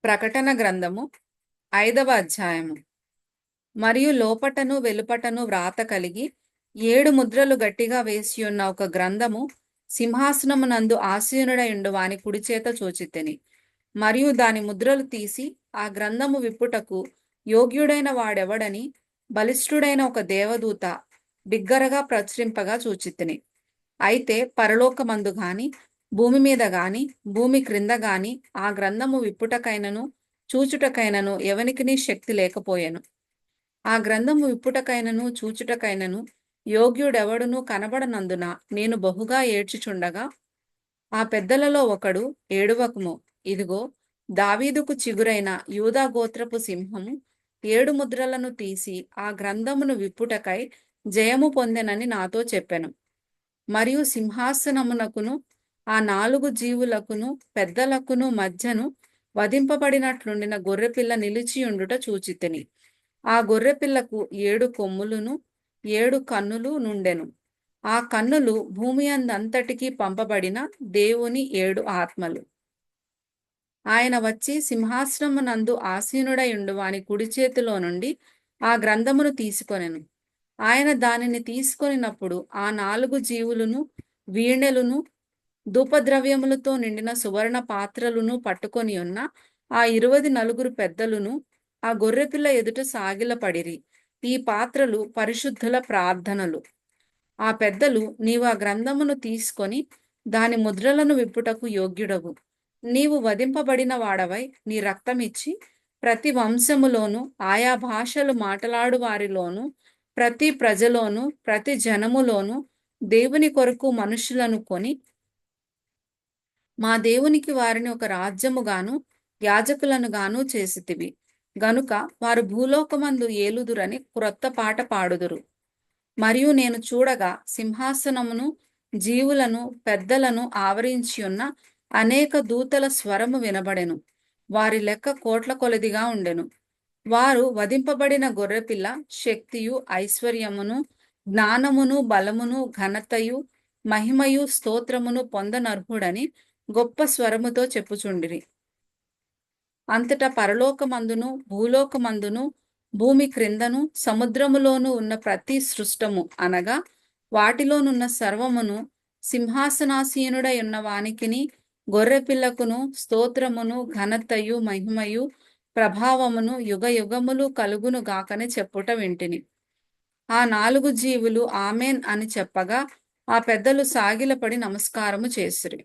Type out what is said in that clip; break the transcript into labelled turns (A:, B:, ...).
A: ప్రకటన గ్రంథము 5వ అధ్యాయము. మరియు లోపటను వెలుపటను వ్రాత కలిగి 7 ముద్రలు గట్టిగా వేసియున్న ఒక గ్రంథము సింహాసనమునందు ఆసీనుడయుండు వాని కుడిచేత చూచితిని. మరియు దాని ముద్రలు తీసి ఆ గ్రంథము విప్పుటకు యోగ్యుడైన వాడెవడని బలిష్ఠుడైన ఒక దేవదూత బిగ్గరగా ప్రచురింపగా చూచితిని. అయితే పరలోకమందు గాని భూమి మీద గాని భూమి క్రింద గాని ఆ గ్రంథము విప్పుటకైనను చూచుటకైనను ఎవనికిని శక్తి లేకపోయెను. ఆ గ్రంథము విప్పుటకైనను చూచుటకైనను యోగ్యుడెవడును కనబడనందున నేను బహుగా ఏడ్చుచుండగా ఆ పెద్దలలో ఒకడు, ఏడువకుము, ఇదిగో దావీదుకు చిగురైన యూదా గోత్రపు సింహము 7 ముద్రలను తీసి ఆ గ్రంథమును విప్పుటకై జయము పొందెనని నాతో చెప్పెను. మరియు సింహాసనమునకును ఆ 4 జీవులకును పెద్దలకును మధ్యను వధింపబడినట్లుండిన గొర్రెపిల్ల నిలిచియుండుట చూచితిని. ఆ గొర్రెపిల్లకు 7 కొమ్ములును 7 కన్నులు నుండెను. ఆ కన్నులు భూమి అందంతటికీ పంపబడిన దేవుని 7 ఆత్మలు. ఆయన వచ్చి సింహాసనమునందు ఆసీనుడయుండు వాని కుడి చేతిలో నుండి ఆ గ్రంథమును తీసుకొనెను. ఆయన దానిని తీసుకొనినప్పుడు ఆ 4 జీవులను వీణెలును ధూపద్రవ్యములతో నిండిన సువర్ణ పాత్రలును పట్టుకొని ఉన్న ఆ 24 పెద్దలును ఆ గొర్రెపిల్ల ఎదుట సాగిలపడిరి. ఈ పాత్రలు పరిశుద్ధుల ప్రార్థనలు. ఆ పెద్దలు, నీవు ఆ గ్రంథమును తీసుకొని దాని ముద్రలను విప్పుటకు యోగ్యుడవు. నీవు వధింపబడిన వాడవై నీ రక్తమిచ్చి ప్రతి వంశములోను ఆయా భాషలు మాట్లాడు వారిలోను ప్రతి ప్రజలోను ప్రతి జనములోను దేవుని కొరకు మనుషులను కొని మా దేవునికి వారిని ఒక రాజ్యముగాను యాజకులను గాను చేసితివి గనుక వారు భూలోకమందు ఏలుదురని క్రొత్త పాట పాడుదురు. మరియు నేను చూడగా సింహాసనమును జీవులను పెద్దలను ఆవరించియున్న అనేక దూతల స్వరము వినబడెను. వారి లెక్క కోట్ల కొలదిగా ఉండెను. వారు వధింపబడిన గొర్రెపిల్ల శక్తియు ఐశ్వర్యమును జ్ఞానమును బలమును ఘనతయు మహిమయు స్తోత్రమును పొందనర్హుడని గొప్ప స్వరముతో చెప్పుచుండిరి. అంతటా పరలోకమందును భూలోకమందును భూమి క్రిందను సముద్రములోను ఉన్న ప్రతి సృష్టము అనగా వాటిలోనున్న సర్వమును సింహాసనాసీనుడై ఉన్న వానికిని గొర్రెపిల్లకును స్తోత్రమును ఘనతయు మహిమయు ప్రభావమును యుగ యుగములు కలుగును గాకని చెప్పుట వింటిని. ఆ 4 జీవులు ఆమెన్ అని చెప్పగా ఆ పెద్దలు సాగిలపడి నమస్కారము చేసిరి.